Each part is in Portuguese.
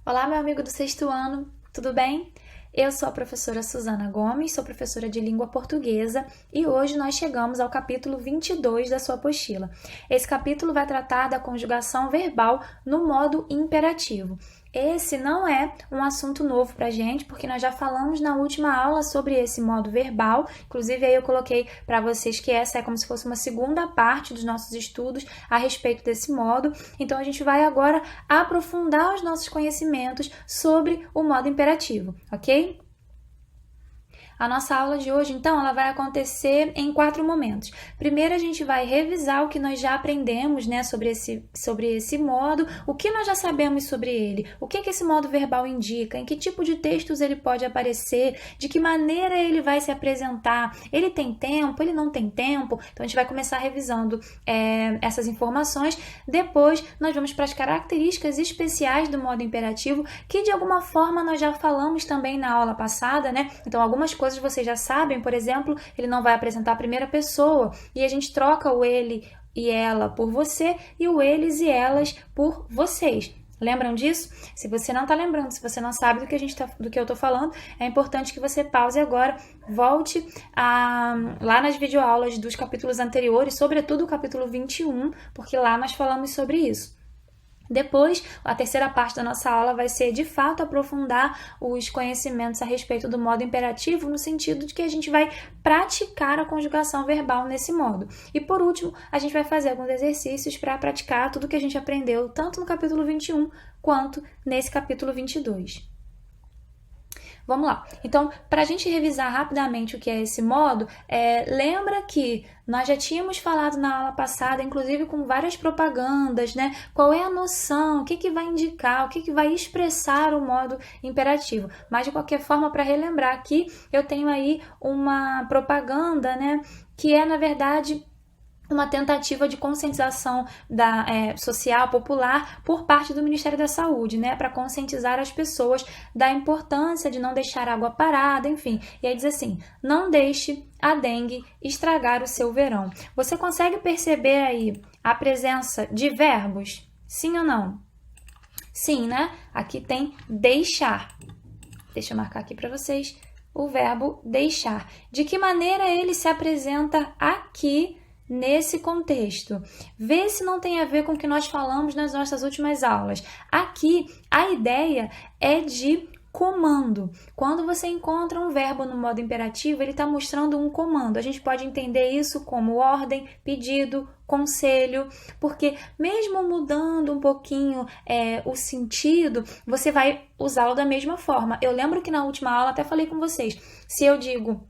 Olá, meu amigo do sexto ano, tudo bem? Eu sou a professora Suzana Gomes, sou professora de língua portuguesa e hoje nós chegamos ao capítulo 22 da sua apostila. Esse capítulo vai tratar da conjugação verbal no modo imperativo. Esse não é um assunto novo pra gente, porque nós já falamos na última aula sobre esse modo verbal. Inclusive, aí eu coloquei para vocês que essa é como se fosse uma segunda parte dos nossos estudos a respeito desse modo. Então, a gente vai agora aprofundar os nossos conhecimentos sobre o modo imperativo, ok? A nossa aula de hoje, então, ela vai acontecer em 4 momentos. Primeiro, a gente vai revisar o que nós já aprendemos, né, sobre esse modo, o que nós já sabemos sobre ele, o que esse modo verbal indica, em que tipo de textos ele pode aparecer, de que maneira ele vai se apresentar, ele tem tempo, ele não tem tempo. Então, a gente vai começar revisando essas informações. Depois, nós vamos para as características especiais do modo imperativo, que de alguma forma nós já falamos também na aula passada, né? Então, algumas coisas vocês já sabem, por exemplo, ele não vai apresentar a primeira pessoa e a gente troca o ele e ela por você e o eles e elas por vocês. Lembram disso? Se você não está lembrando, se você não sabe do que eu estou falando, é importante que você pause agora, volte lá nas videoaulas dos capítulos anteriores, sobretudo o capítulo 21, porque lá nós falamos sobre isso. Depois, a terceira parte da nossa aula vai ser, de fato, aprofundar os conhecimentos a respeito do modo imperativo, no sentido de que a gente vai praticar a conjugação verbal nesse modo. E, por último, a gente vai fazer alguns exercícios para praticar tudo que a gente aprendeu, tanto no capítulo 21 quanto nesse capítulo 22. Vamos lá. Então, para a gente revisar rapidamente o que é esse modo, lembra que nós já tínhamos falado na aula passada, inclusive com várias propagandas, né? Qual é a noção, o que vai indicar, o que vai expressar o modo imperativo. Mas, de qualquer forma, para relembrar aqui, eu tenho aí uma propaganda, né? Que é, na verdade, uma tentativa de conscientização social, popular, por parte do Ministério da Saúde, né, para conscientizar as pessoas da importância de não deixar água parada, enfim. E aí diz assim, não deixe a dengue estragar o seu verão. Você consegue perceber aí a presença de verbos? Sim ou não? Sim, né? Aqui tem deixar. Deixa eu marcar aqui para vocês o verbo deixar. De que maneira ele se apresenta aqui nesse contexto? Vê se não tem a ver com o que nós falamos nas nossas últimas aulas. Aqui, a ideia é de comando. Quando você encontra um verbo no modo imperativo, ele está mostrando um comando. A gente pode entender isso como ordem, pedido, conselho, porque mesmo mudando um pouquinho o sentido, você vai usá-lo da mesma forma. Eu lembro que na última aula até falei com vocês, se eu digo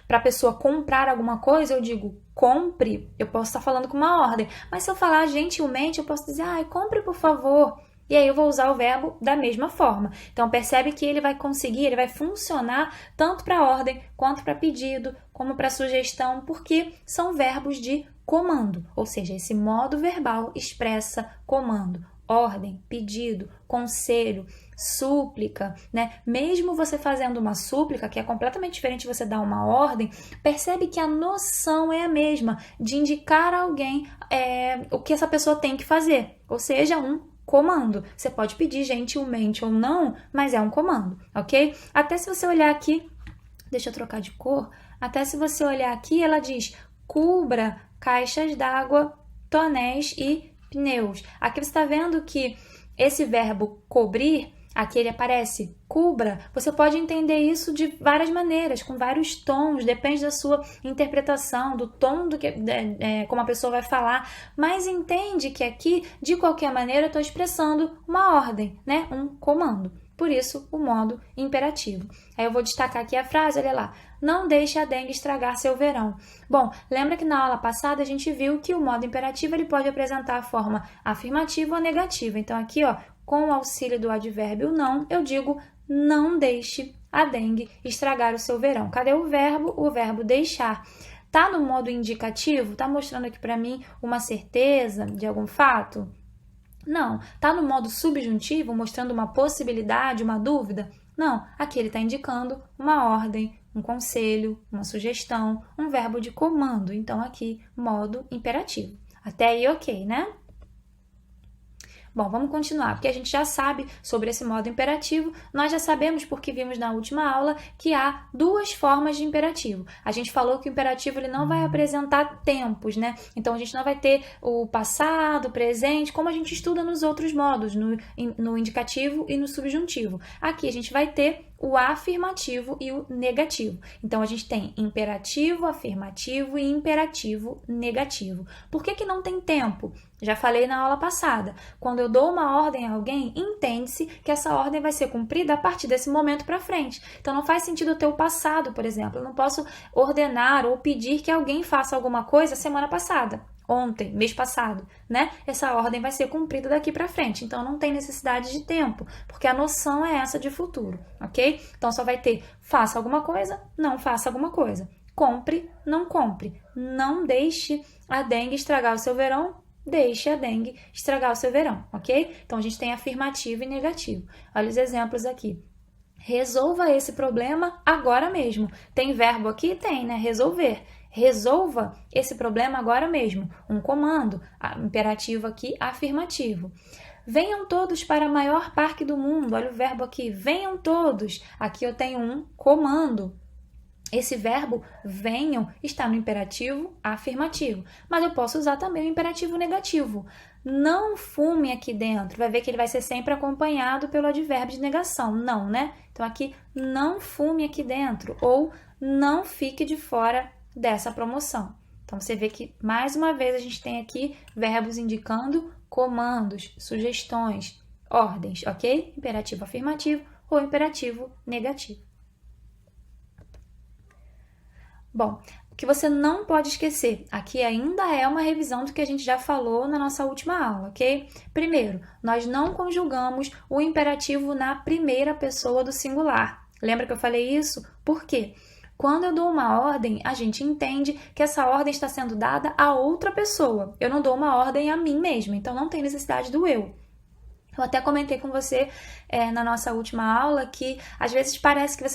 para a pessoa comprar alguma coisa, eu digo compre, eu posso estar falando com uma ordem. Mas se eu falar gentilmente, eu posso dizer, compre por favor. E aí eu vou usar o verbo da mesma forma. Então percebe que ele vai funcionar tanto para ordem, quanto para pedido, como para sugestão, porque são verbos de comando. Ou seja, esse modo verbal expressa comando. Ordem, pedido, conselho, súplica, né? Mesmo você fazendo uma súplica, que é completamente diferente de você dar uma ordem, percebe que a noção é a mesma, de indicar a alguém o que essa pessoa tem que fazer, ou seja, um comando. Você pode pedir gentilmente ou não, mas é um comando, ok? Até se você olhar aqui, deixa eu trocar de cor, até se você olhar aqui, ela diz, cubra caixas d'água, tonéis e pneus. Aqui você está vendo que esse verbo cobrir, aqui ele aparece cubra, você pode entender isso de várias maneiras, com vários tons, depende da sua interpretação, do tom como a pessoa vai falar, mas entende que aqui, de qualquer maneira, eu estou expressando uma ordem, né? Um comando. Por isso, o modo imperativo. Aí eu vou destacar aqui a frase, olha lá. Não deixe a dengue estragar seu verão. Bom, lembra que na aula passada a gente viu que o modo imperativo ele pode apresentar a forma afirmativa ou negativa. Então aqui, ó, com o auxílio do advérbio não, eu digo não deixe a dengue estragar o seu verão. Cadê o verbo? O verbo deixar. Tá no modo indicativo? Tá mostrando aqui para mim uma certeza de algum fato? Não. Tá no modo subjuntivo, mostrando uma possibilidade, uma dúvida? Não. Aqui ele está indicando uma ordem, um conselho, uma sugestão, um verbo de comando. Então, aqui, modo imperativo. Até aí, ok, né? Bom, vamos continuar, porque a gente já sabe sobre esse modo imperativo, nós já sabemos, porque vimos na última aula, que há duas formas de imperativo. A gente falou que o imperativo ele não vai apresentar tempos, né? Então, a gente não vai ter o passado, o presente, como a gente estuda nos outros modos, no indicativo e no subjuntivo. Aqui a gente vai ter o afirmativo e o negativo. Então, a gente tem imperativo, afirmativo e imperativo negativo. Por que não tem tempo? Já falei na aula passada. Quando eu dou uma ordem a alguém, entende-se que essa ordem vai ser cumprida a partir desse momento para frente. Então, não faz sentido eu ter o passado, por exemplo. Eu não posso ordenar ou pedir que alguém faça alguma coisa semana passada. Ontem, mês passado, né? Essa ordem vai ser cumprida daqui para frente. Então, não tem necessidade de tempo, porque a noção é essa de futuro, ok? Então, só vai ter faça alguma coisa, não faça alguma coisa. Compre, não compre. Não deixe a dengue estragar o seu verão, deixe a dengue estragar o seu verão, ok? Então, a gente tem afirmativo e negativo. Olha os exemplos aqui. Resolva esse problema agora mesmo. Tem verbo aqui? Tem, né? Resolver. Resolva esse problema agora mesmo. Um comando, imperativo aqui, afirmativo. Venham todos para o maior parque do mundo. Olha o verbo aqui, venham todos. Aqui eu tenho um comando. Esse verbo venham está no imperativo afirmativo, mas eu posso usar também o imperativo negativo. Não fume aqui dentro. Vai ver que ele vai ser sempre acompanhado pelo advérbio de negação. Não, né? Então aqui, não fume aqui dentro ou não fique de fora dessa promoção. Então, você vê que, mais uma vez, a gente tem aqui verbos indicando comandos, sugestões, ordens, ok? Imperativo afirmativo ou imperativo negativo. Bom, o que você não pode esquecer, aqui ainda é uma revisão do que a gente já falou na nossa última aula, ok? Primeiro, nós não conjugamos o imperativo na primeira pessoa do singular. Lembra que eu falei isso? Por quê? Quando eu dou uma ordem, a gente entende que essa ordem está sendo dada a outra pessoa. Eu não dou uma ordem a mim mesma, então não tem necessidade do eu. Eu até comentei com você na nossa última aula que às vezes parece que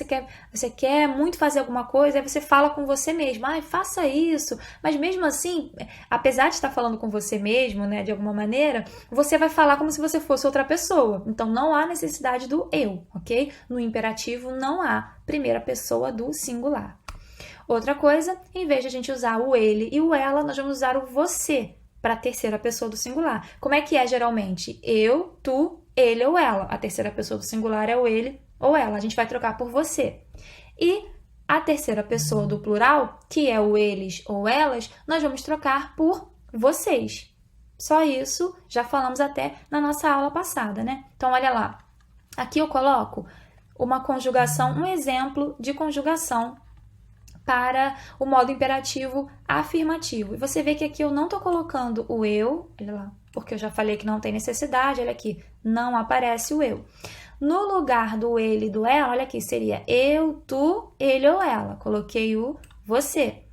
você quer muito fazer alguma coisa, aí você fala com você mesmo, faça isso, mas mesmo assim, apesar de estar falando com você mesmo, né, de alguma maneira, você vai falar como se você fosse outra pessoa. Então não há necessidade do eu, ok? No imperativo não há primeira pessoa do singular. Outra coisa, em vez de a gente usar o ele e o ela, nós vamos usar o você para a terceira pessoa do singular. Como é que é geralmente? Eu, tu, ele ou ela. A terceira pessoa do singular é o ele ou ela. A gente vai trocar por você. E a terceira pessoa do plural, que é o eles ou elas, nós vamos trocar por vocês. Só isso, já falamos até na nossa aula passada, né? Então, olha lá. Aqui eu coloco uma conjugação, um exemplo de conjugação para o modo imperativo afirmativo. E você vê que aqui eu não estou colocando o eu, olha lá, porque eu já falei que não tem necessidade, olha aqui, não aparece o eu. No lugar do ele e do ela, olha aqui, seria eu, tu, ele ou ela. Coloquei o você.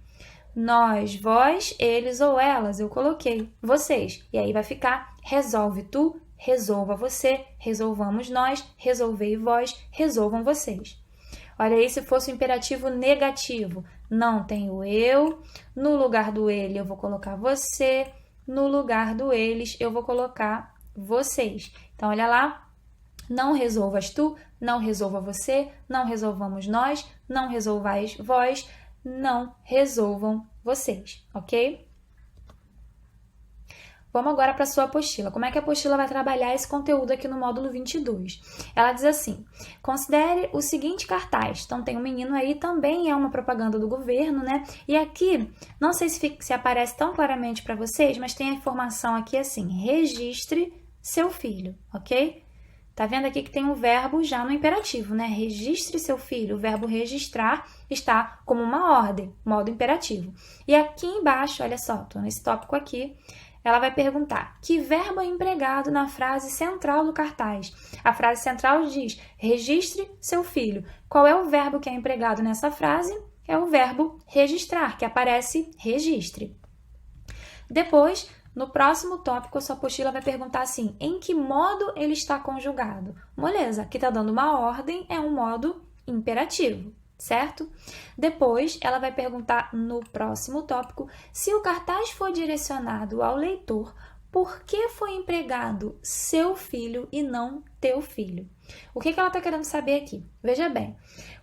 Nós, vós, eles ou elas, eu coloquei vocês. E aí vai ficar resolve tu, resolva você, resolvamos nós, resolvei vós, resolvam vocês. Olha aí, se fosse o imperativo negativo, não tem o eu, no lugar do ele eu vou colocar você, no lugar do eles eu vou colocar vocês. Então, olha lá, não resolvas tu, não resolva você, não resolvamos nós, não resolvais vós, não resolvam vocês, ok? Vamos agora para a sua apostila. Como é que a apostila vai trabalhar esse conteúdo aqui no módulo 22? Ela diz assim, considere o seguinte cartaz. Então, tem um menino aí, também é uma propaganda do governo, né? E aqui, não sei se aparece tão claramente para vocês, mas tem a informação aqui assim, registre seu filho, ok? Tá vendo aqui que tem um verbo já no imperativo, né? Registre seu filho. O verbo registrar está como uma ordem, modo imperativo. E aqui embaixo, olha só, tô nesse tópico aqui, ela vai perguntar, que verbo é empregado na frase central do cartaz? A frase central diz, registre seu filho. Qual é o verbo que é empregado nessa frase? É o verbo registrar, que aparece registre. Depois, no próximo tópico, a sua apostila vai perguntar assim, em que modo ele está conjugado? Moleza, aqui está dando uma ordem, é um modo imperativo, certo? Depois, ela vai perguntar no próximo tópico, se o cartaz for direcionado ao leitor, por que foi empregado seu filho e não teu filho? O que ela está querendo saber aqui? Veja bem,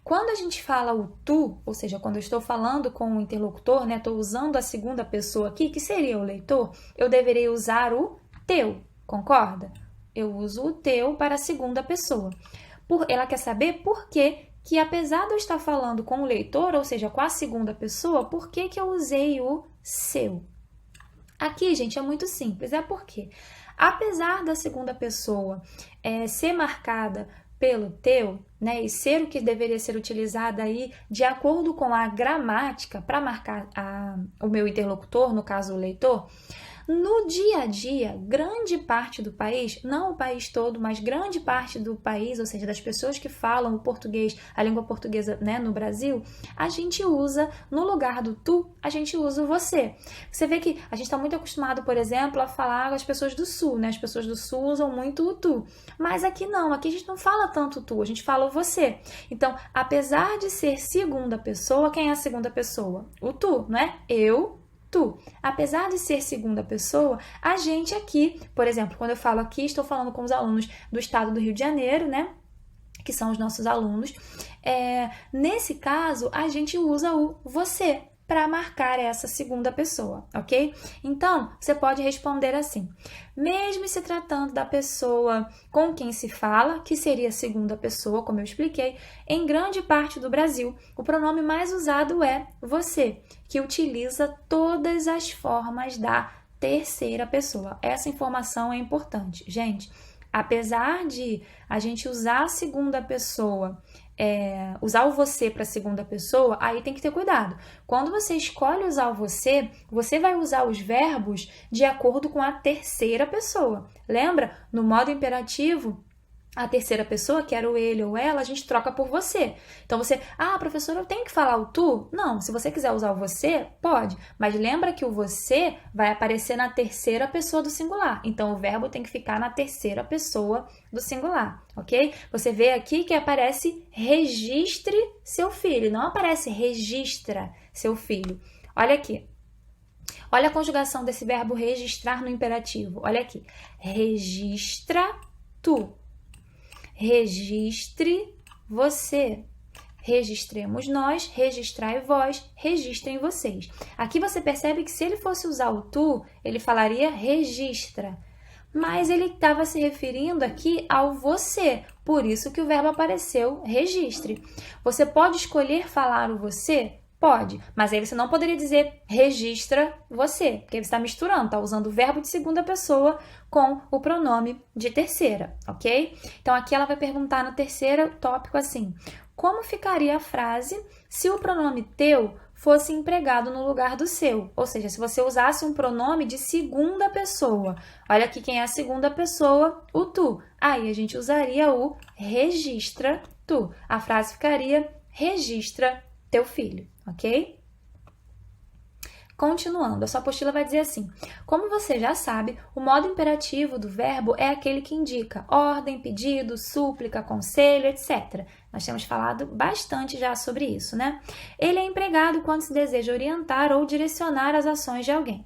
quando a gente fala o tu, ou seja, quando eu estou falando com o interlocutor, né, estou usando a segunda pessoa aqui, que seria o leitor, eu deveria usar o teu, concorda? Eu uso o teu para a segunda pessoa. Ela quer saber por que apesar de eu estar falando com o leitor, ou seja, com a segunda pessoa, por que eu usei o seu? Aqui, gente, é muito simples, é porque, apesar da segunda pessoa ser marcada pelo teu, né, e ser o que deveria ser utilizado aí de acordo com a gramática para marcar o meu interlocutor, no caso o leitor, no dia a dia, grande parte do país, não o país todo, mas grande parte do país, ou seja, das pessoas que falam o português, a língua portuguesa, né, no Brasil, a gente usa, no lugar do tu, a gente usa o você. Você vê que a gente está muito acostumado, por exemplo, a falar com as pessoas do sul, né? As pessoas do sul usam muito o tu. Mas aqui não, aqui a gente não fala tanto o tu, a gente fala o você. Então, apesar de ser segunda pessoa, quem é a segunda pessoa? O tu, não é? Eu, tu. Apesar de ser segunda pessoa, a gente aqui, por exemplo, quando eu falo aqui, estou falando com os alunos do estado do Rio de Janeiro, né? Que são os nossos alunos. Nesse caso, a gente usa o você para marcar essa segunda pessoa, ok? Então, você pode responder assim: mesmo se tratando da pessoa com quem se fala, que seria a segunda pessoa, como eu expliquei, em grande parte do Brasil, o pronome mais usado é você, que utiliza todas as formas da terceira pessoa. Essa informação é importante, gente. Apesar de a gente usar a segunda pessoa, usar o você para a segunda pessoa, aí tem que ter cuidado. Quando você escolhe usar o você, você vai usar os verbos de acordo com a terceira pessoa. Lembra? No modo imperativo, a terceira pessoa, que era o ele ou ela, a gente troca por você. Então você, professora, eu tenho que falar o tu? Não, se você quiser usar o você, pode. Mas lembra que o você vai aparecer na terceira pessoa do singular. Então o verbo tem que ficar na terceira pessoa do singular, ok? Você vê aqui que aparece registre seu filho, não aparece registra seu filho. Olha aqui. Olha a conjugação desse verbo registrar no imperativo. Olha aqui. Registra tu. Registre você. Registremos nós, registrai vós, registrem vocês. Aqui você percebe que se ele fosse usar o tu, ele falaria registra. Mas ele estava se referindo aqui ao você, por isso que o verbo apareceu registre. Você pode escolher falar o você? Pode, mas aí você não poderia dizer registra você, porque você está misturando, está usando o verbo de segunda pessoa com o pronome de terceira, ok? Então aqui ela vai perguntar no terceiro tópico assim: como ficaria a frase se o pronome teu fosse empregado no lugar do seu? Ou seja, se você usasse um pronome de segunda pessoa. Olha aqui quem é a segunda pessoa, o tu. Aí a gente usaria o registra tu. A frase ficaria registra teu filho, ok? Continuando, a sua apostila vai dizer assim: como você já sabe, o modo imperativo do verbo é aquele que indica ordem, pedido, súplica, conselho, etc. Nós temos falado bastante já sobre isso, né? Ele é empregado quando se deseja orientar ou direcionar as ações de alguém.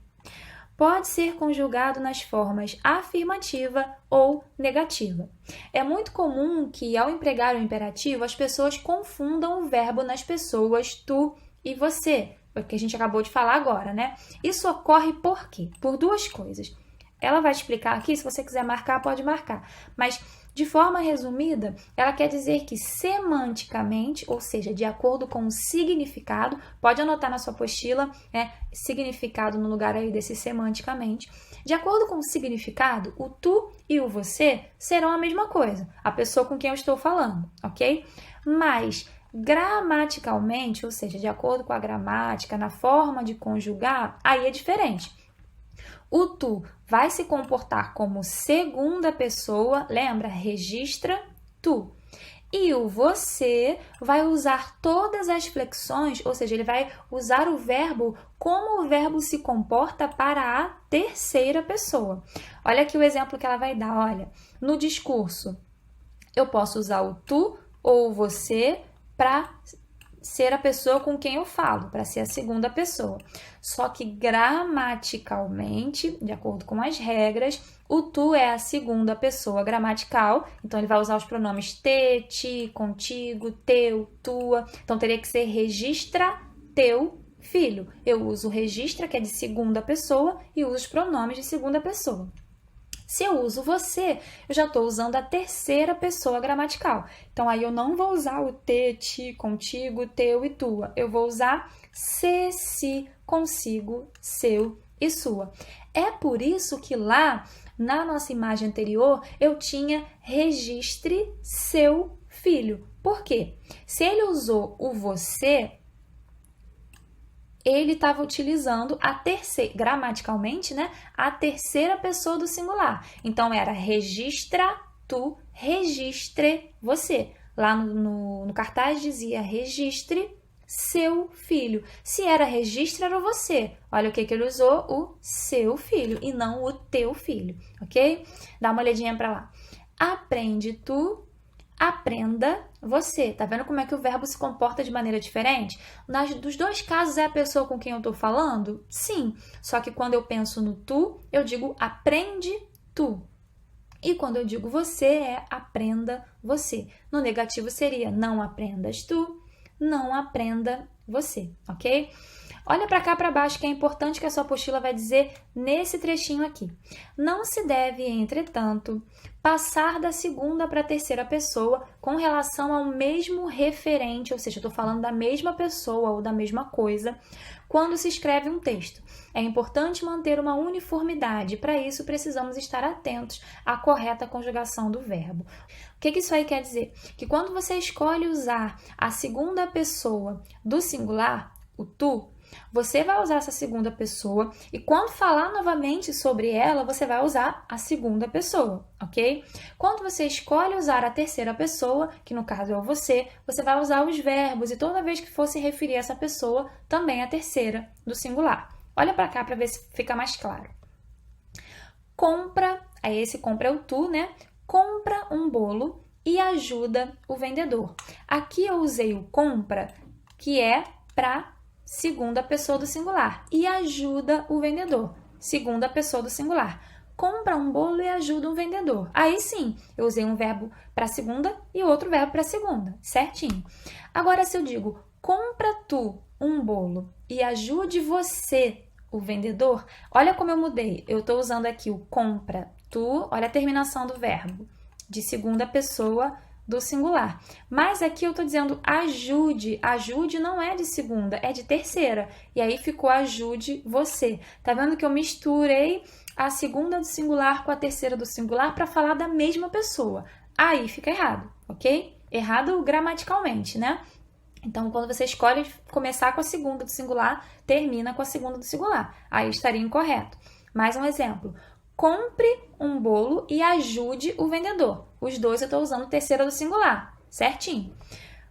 Pode ser conjugado nas formas afirmativa ou negativa. É muito comum que, ao empregar o imperativo, as pessoas confundam o verbo nas pessoas tu e você, porque a gente acabou de falar agora, né? Isso ocorre por quê? Por duas coisas. Ela vai explicar aqui, se você quiser marcar, pode marcar. Mas, de forma resumida, ela quer dizer que semanticamente, ou seja, de acordo com o significado, pode anotar na sua apostila, né, significado no lugar aí desse semanticamente. De acordo com o significado, o tu e o você serão a mesma coisa, a pessoa com quem eu estou falando, ok? Mas, gramaticalmente, ou seja, de acordo com a gramática, na forma de conjugar, aí é diferente. O tu vai se comportar como segunda pessoa, lembra? Registra tu. E o você vai usar todas as flexões, ou seja, ele vai usar o verbo como o verbo se comporta para a terceira pessoa. Olha aqui o exemplo que ela vai dar, olha. No discurso, eu posso usar o tu ou o você para ser a pessoa com quem eu falo, para ser a segunda pessoa. Só que gramaticalmente, de acordo com as regras, o tu é a segunda pessoa gramatical, então ele vai usar os pronomes te, ti, contigo, teu, tua. Então teria que ser registra teu filho. Eu uso o registra, que é de segunda pessoa, e uso os pronomes de segunda pessoa. Se eu uso você, eu já estou usando a terceira pessoa gramatical. Então, aí eu não vou usar o te, ti, contigo, teu e tua. Eu vou usar se, si, consigo, seu e sua. É por isso que lá, na nossa imagem anterior, eu tinha registre seu filho. Por quê? Se ele usou o você, ele estava utilizando a terceira, gramaticalmente, né? A terceira pessoa do singular. Então, era registra tu, registre você. Lá no cartaz dizia registre seu filho. Se era registre, era você. Olha o que ele usou, o seu filho e não o teu filho, ok? Dá uma olhadinha para lá. Aprende tu, aprenda você. Tá vendo como é que o verbo se comporta de maneira diferente? Dos dois casos é a pessoa com quem eu tô falando? Sim. Só que quando eu penso no tu, eu digo aprende tu. E quando eu digo você, é aprenda você. No negativo seria não aprendas tu, não aprenda você, ok? Olha para cá para baixo que é importante que a sua apostila vai dizer nesse trechinho aqui. Não se deve, entretanto, passar da segunda para a terceira pessoa com relação ao mesmo referente, ou seja, eu estou falando da mesma pessoa ou da mesma coisa, quando se escreve um texto. É importante manter uma uniformidade, para isso precisamos estar atentos à correta conjugação do verbo. O que isso aí quer dizer? Que quando você escolhe usar a segunda pessoa do singular, o tu, você vai usar essa segunda pessoa e quando falar novamente sobre ela, você vai usar a segunda pessoa, ok? Quando você escolhe usar a terceira pessoa, que no caso é o você vai usar os verbos e toda vez que for se referir a essa pessoa, também a terceira do singular. Olha para cá para ver se fica mais claro. Compra, aí esse compra é o tu, né? Compra um bolo e ajuda o vendedor. Aqui eu usei o compra, que é para segunda pessoa do singular, e ajuda o vendedor, segunda pessoa do singular. Compra um bolo e ajuda um vendedor. Aí sim, eu usei um verbo para segunda e outro verbo para segunda, certinho. Agora, se eu digo, compra tu um bolo e ajude você, o vendedor, olha como eu mudei. Eu estou usando aqui o compra tu, olha a terminação do verbo, de segunda pessoa do singular. Mas aqui eu estou dizendo ajude. Ajude não é de segunda, é de terceira. E aí ficou ajude você. Tá vendo que eu misturei a segunda do singular com a terceira do singular para falar da mesma pessoa. Aí fica errado, ok? Errado gramaticalmente, né? Então, quando você escolhe começar com a segunda do singular, termina com a segunda do singular. Aí estaria incorreto. Mais um exemplo. Compre um bolo e ajude o vendedor. Os dois eu estou usando terceira do singular, certinho.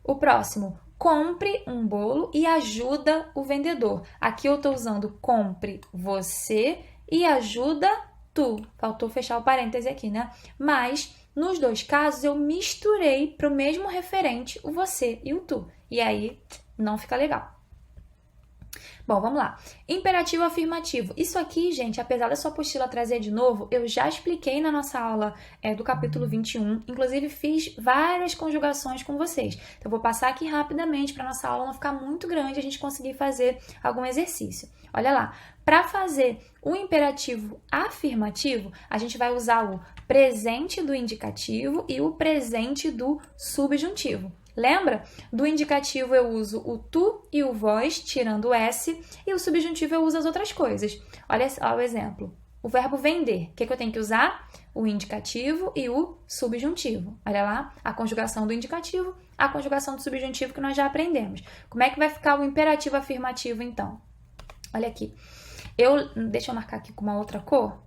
O próximo, compre um bolo e ajuda o vendedor. Aqui eu estou usando compre você e ajuda tu. Faltou fechar o parêntese aqui, né? Mas, nos dois casos, eu misturei para o mesmo referente o você e o tu. E aí, não fica legal. Bom, vamos lá. Imperativo afirmativo. Isso aqui, gente, apesar da sua apostila trazer de novo, eu já expliquei na nossa aula do capítulo 21. Inclusive, fiz várias conjugações com vocês. Então, eu vou passar aqui rapidamente para a nossa aula não ficar muito grande e a gente conseguir fazer algum exercício. Olha lá. Para fazer o imperativo afirmativo, a gente vai usar o presente do indicativo e o presente do subjuntivo. Lembra? Do indicativo eu uso o tu e o vós, tirando o S, e o subjuntivo eu uso as outras coisas. Olha o exemplo. O verbo vender. O que eu tenho que usar? O indicativo e o subjuntivo. Olha lá, a conjugação do indicativo, a conjugação do subjuntivo que nós já aprendemos. Como é que vai ficar o imperativo afirmativo, então? Olha aqui. Deixa eu marcar aqui com uma outra cor,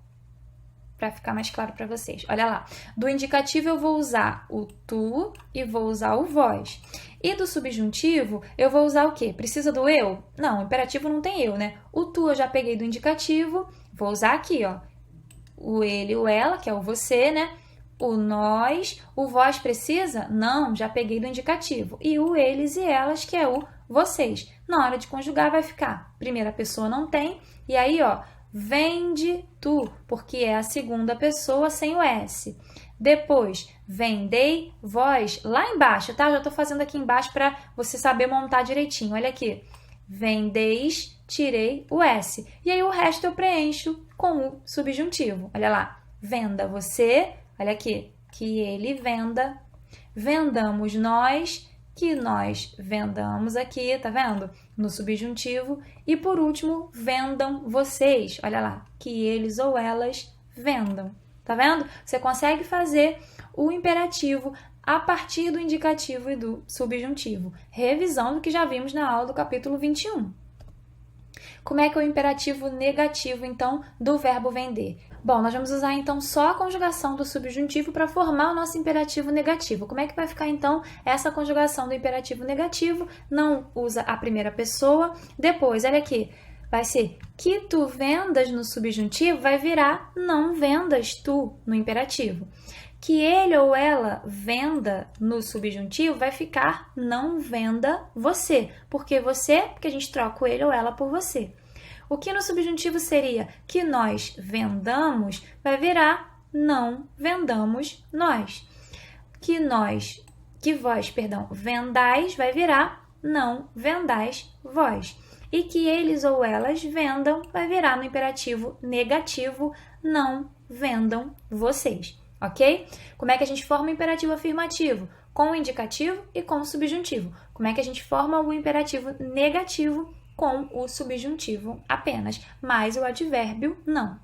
para ficar mais claro para vocês. Olha lá, do indicativo eu vou usar o tu e vou usar o vós. E do subjuntivo eu vou usar o quê? Precisa do eu? Não, o imperativo não tem eu, né? O tu eu já peguei do indicativo, vou usar aqui, ó, o ele e o ela, que é o você, né? o nós, o vós precisa? Não, já peguei do indicativo. E o eles e elas, que é o vocês. Na hora de conjugar vai ficar primeira pessoa não tem, e aí, ó, vende tu, porque é a segunda pessoa sem o S. Depois, vendei vós, lá embaixo, tá? Já tô fazendo aqui embaixo para você saber montar direitinho. Olha aqui. Vendeis, tirei o S. E aí o resto eu preencho com o subjuntivo. Olha lá. Venda você, olha aqui, que ele venda. Vendamos nós, que nós vendamos aqui, tá vendo? No subjuntivo. E por último, vendam vocês, olha lá, que eles ou elas vendam. Tá vendo? Você consegue fazer o imperativo a partir do indicativo e do subjuntivo. Revisão do que já vimos na aula do capítulo 21. Como é que é o imperativo negativo, então, do verbo vender? Bom, nós vamos usar, então, só a conjugação do subjuntivo para formar o nosso imperativo negativo. Como é que vai ficar, então, essa conjugação do imperativo negativo? Não usa a primeira pessoa. Depois, olha aqui, vai ser que tu vendas no subjuntivo, vai virar não vendas tu no imperativo. Que ele ou ela venda no subjuntivo, vai ficar não venda você. Por que você? Porque a gente troca o ele ou ela por você. O que no subjuntivo seria que nós vendamos, vai virar não vendamos nós. Que vós, vendais, vai virar não vendais vós. E que eles ou elas vendam, vai virar no imperativo negativo, não vendam vocês. Ok? Como é que a gente forma o imperativo afirmativo? Com o indicativo e com o subjuntivo. Como é que a gente forma o imperativo negativo? Com o subjuntivo apenas, mas o advérbio não.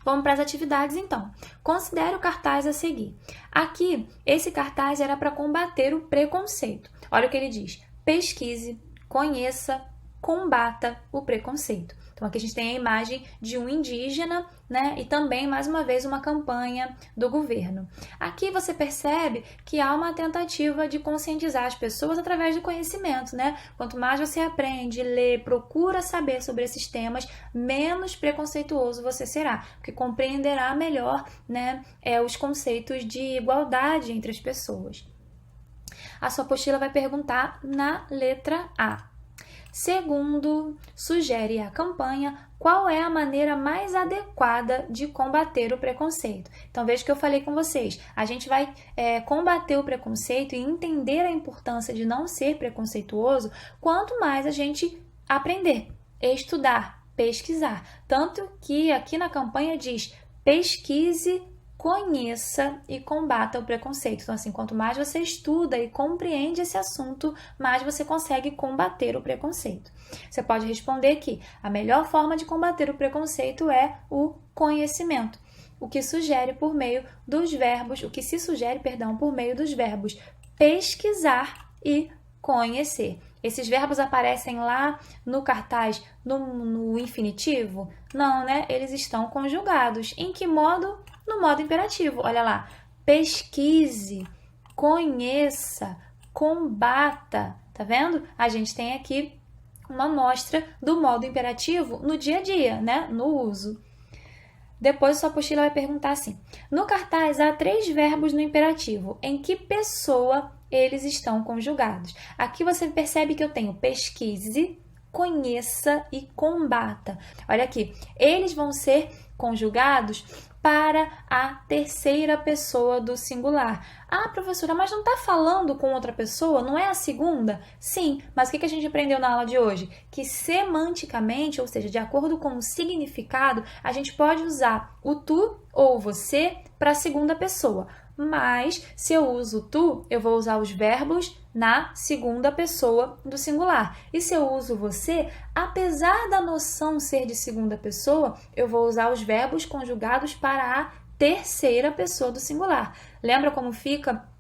Vamos para as atividades, então. Considere o cartaz a seguir. Aqui, esse cartaz era para combater o preconceito. Olha o que ele diz. Pesquise, conheça, combata o preconceito. Então, aqui a gente tem a imagem de um indígena, né? E também, mais uma vez, uma campanha do governo. Aqui você percebe que há uma tentativa de conscientizar as pessoas através do conhecimento, né? Quanto mais você aprende, lê, procura saber sobre esses temas, menos preconceituoso você será, porque compreenderá melhor, né, os conceitos de igualdade entre as pessoas. A sua apostila vai perguntar na letra A. Segundo, sugere a campanha qual é a maneira mais adequada de combater o preconceito. Então, veja o que eu falei com vocês. A gente vai combater o preconceito e entender a importância de não ser preconceituoso quanto mais a gente aprender, estudar, pesquisar. Tanto que aqui na campanha diz pesquise, conheça e combata o preconceito. Então, assim, quanto mais você estuda e compreende esse assunto, mais você consegue combater o preconceito. Você pode responder que a melhor forma de combater o preconceito é o conhecimento, o que se sugere por meio dos verbos pesquisar e conhecer. Esses verbos aparecem lá no cartaz no infinitivo? Não, né? Eles estão conjugados. Em que modo? No modo imperativo. Olha lá. Pesquise, conheça, combata. Tá vendo? A gente tem aqui uma amostra do modo imperativo no dia a dia, né? No uso. Depois, sua apostila vai perguntar assim. No cartaz, há 3 verbos no imperativo. Em que pessoa eles estão conjugados? Aqui você percebe que eu tenho pesquise, conheça e combata. Olha aqui. Eles vão ser conjugados para a terceira pessoa do singular. Ah, professora, mas não está falando com outra pessoa? Não é a segunda? Sim, mas o que a gente aprendeu na aula de hoje? Que semanticamente, ou seja, de acordo com o significado, a gente pode usar o tu ou você para a segunda pessoa. Mas, se eu uso tu, eu vou usar os verbos na segunda pessoa do singular. E se eu uso você, apesar da noção ser de segunda pessoa, eu vou usar os verbos conjugados para a terceira pessoa do singular. Lembra como fica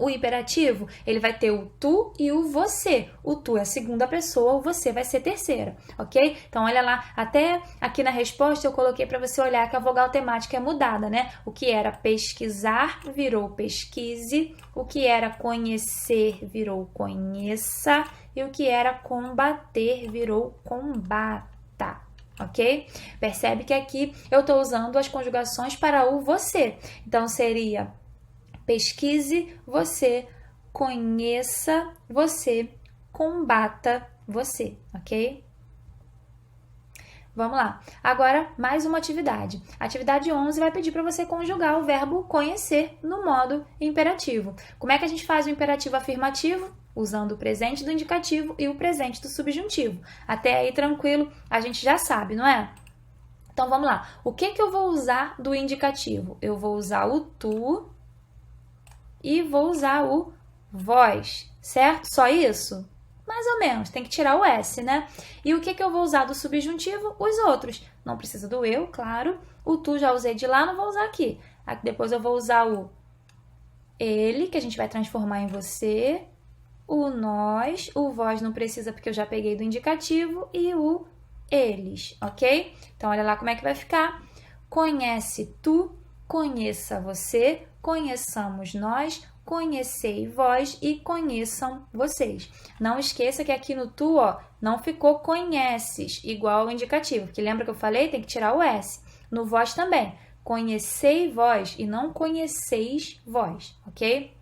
o imperativo? Ele vai ter o tu e o você. O tu é a segunda pessoa, o você vai ser terceira, ok? Então, olha lá, até aqui na resposta eu coloquei para você olhar que a vogal temática é mudada, né? O que era pesquisar virou pesquise, o que era conhecer virou conheça e o que era combater virou combata. ok? Percebe que aqui eu estou usando as conjugações para o você. Então, seria pesquise você, conheça você, combata você, ok? Vamos lá. Agora, mais uma atividade. Atividade 11 vai pedir para você conjugar o verbo conhecer no modo imperativo. Como é que a gente faz o imperativo afirmativo? Usando o presente do indicativo e o presente do subjuntivo. Até aí, tranquilo, a gente já sabe, não é? Então, vamos lá. O que eu vou usar do indicativo? Eu vou usar o tu e vou usar o vós, certo? Só isso? Mais ou menos, tem que tirar o S, né? E o que eu vou usar do subjuntivo? Os outros. Não precisa do eu, claro. O tu já usei de lá, não vou usar aqui. Depois eu vou usar o ele, que a gente vai transformar em você. O nós, o vós não precisa porque eu já peguei do indicativo. E o eles, ok? Então, olha lá como é que vai ficar. Conhece tu, conheça você, conheçamos nós, conhecei vós e conheçam vocês. Não esqueça que aqui no tu, ó, não ficou conheces, igual ao indicativo, porque lembra que eu falei? Tem que tirar o S. No vós também, conhecei vós e não conheceis vós, ok?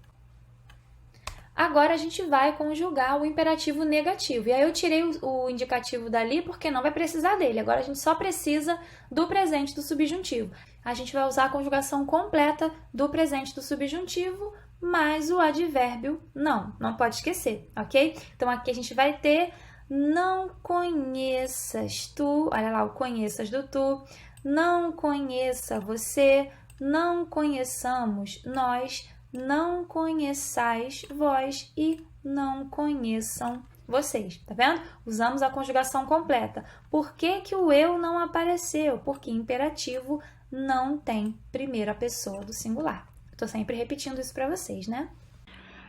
Agora a gente vai conjugar o imperativo negativo. E aí eu tirei o indicativo dali porque não vai precisar dele. Agora a gente só precisa do presente do subjuntivo. A gente vai usar a conjugação completa do presente do subjuntivo mais o advérbio não pode esquecer, ok? Então, aqui a gente vai ter não conheças tu, olha lá, o conheças do tu, não conheça você, não conheçamos nós, não conheçais vós e não conheçam vocês, tá vendo? Usamos a conjugação completa. Por que o eu não apareceu? Porque imperativo não tem primeira pessoa do singular. Estou sempre repetindo isso para vocês, né?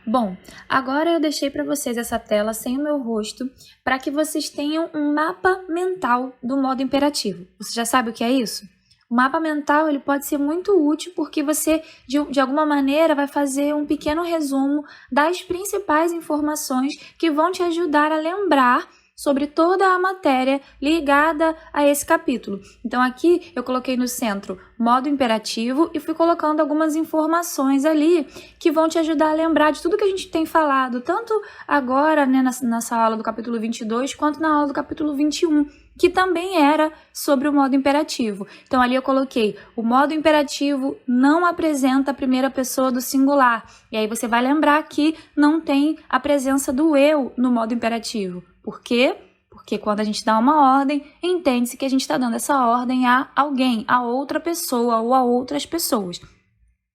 Bom, agora eu deixei para vocês essa tela sem o meu rosto para que vocês tenham um mapa mental do modo imperativo. Você já sabe o que é isso? O mapa mental ele pode ser muito útil porque você, de alguma maneira, vai fazer um pequeno resumo das principais informações que vão te ajudar a lembrar sobre toda a matéria ligada a esse capítulo. Então, aqui eu coloquei no centro modo imperativo e fui colocando algumas informações ali que vão te ajudar a lembrar de tudo que a gente tem falado, tanto agora, né, nessa aula do capítulo 22, quanto na aula do capítulo 21, que também era sobre o modo imperativo. Então, ali eu coloquei o modo imperativo não apresenta a primeira pessoa do singular. E aí você vai lembrar que não tem a presença do eu no modo imperativo. Por quê? Porque quando a gente dá uma ordem, entende-se que a gente está dando essa ordem a alguém, a outra pessoa ou a outras pessoas.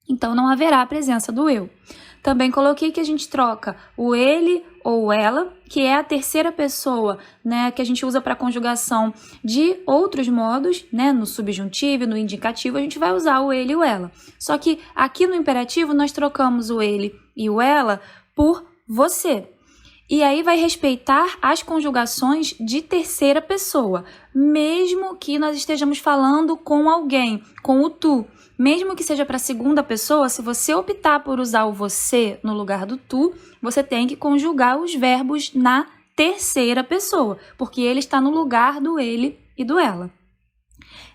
Então, não haverá a presença do eu. Também coloquei que a gente troca o ele ou ela, que é a terceira pessoa, né, que a gente usa para conjugação de outros modos, né, no subjuntivo, no indicativo, a gente vai usar o ele e o ela. Só que aqui no imperativo nós trocamos o ele e o ela por você. E aí vai respeitar as conjugações de terceira pessoa, mesmo que nós estejamos falando com alguém, com o tu. Mesmo que seja para a segunda pessoa, se você optar por usar o você no lugar do tu, você tem que conjugar os verbos na terceira pessoa, porque ele está no lugar do ele e do ela.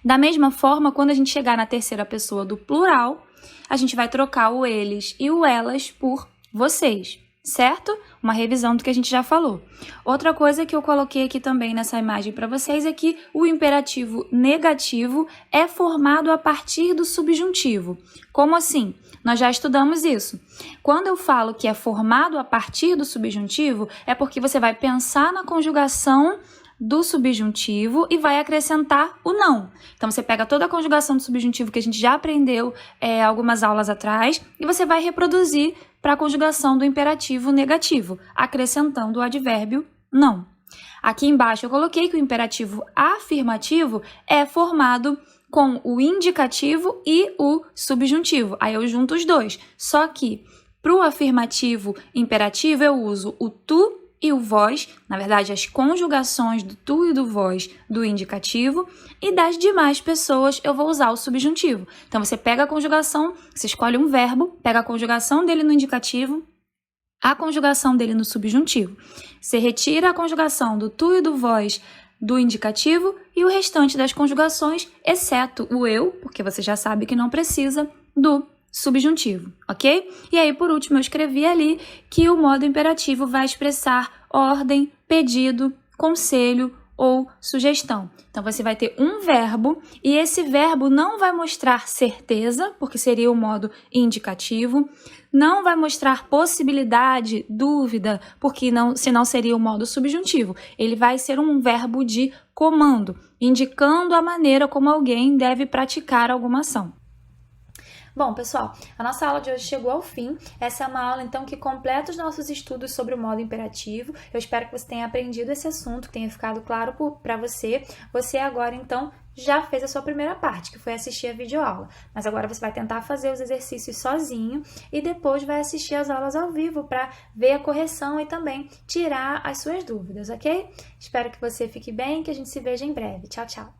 Da mesma forma, quando a gente chegar na terceira pessoa do plural, a gente vai trocar o eles e o elas por vocês. Certo? Uma revisão do que a gente já falou. Outra coisa que eu coloquei aqui também nessa imagem para vocês é que o imperativo negativo é formado a partir do subjuntivo. Como assim? Nós já estudamos isso. Quando eu falo que é formado a partir do subjuntivo, é porque você vai pensar na conjugação do subjuntivo e vai acrescentar o não. Então, você pega toda a conjugação do subjuntivo que a gente já aprendeu algumas aulas atrás e você vai reproduzir para a conjugação do imperativo negativo, acrescentando o advérbio não. Aqui embaixo eu coloquei que o imperativo afirmativo é formado com o indicativo e o subjuntivo. Aí eu junto os dois. Só que para o afirmativo imperativo eu uso o tu e o vós, na verdade, as conjugações do tu e do vós do indicativo, e das demais pessoas eu vou usar o subjuntivo. Então, você pega a conjugação, você escolhe um verbo, pega a conjugação dele no indicativo, a conjugação dele no subjuntivo. Você retira a conjugação do tu e do vós do indicativo e o restante das conjugações, exceto o eu, porque você já sabe que não precisa, do subjuntivo, ok? E aí, por último, eu escrevi ali que o modo imperativo vai expressar ordem, pedido, conselho ou sugestão. Então, você vai ter um verbo e esse verbo não vai mostrar certeza, porque seria o modo indicativo, não vai mostrar possibilidade, dúvida, porque senão seria o modo subjuntivo. Ele vai ser um verbo de comando, indicando a maneira como alguém deve praticar alguma ação. Bom, pessoal, a nossa aula de hoje chegou ao fim. Essa é uma aula, então, que completa os nossos estudos sobre o modo imperativo. Eu espero que você tenha aprendido esse assunto, que tenha ficado claro para você. Você agora, então, já fez a sua primeira parte, que foi assistir a videoaula. Mas agora você vai tentar fazer os exercícios sozinho e depois vai assistir as aulas ao vivo para ver a correção e também tirar as suas dúvidas, ok? Espero que você fique bem e que a gente se veja em breve. Tchau, tchau!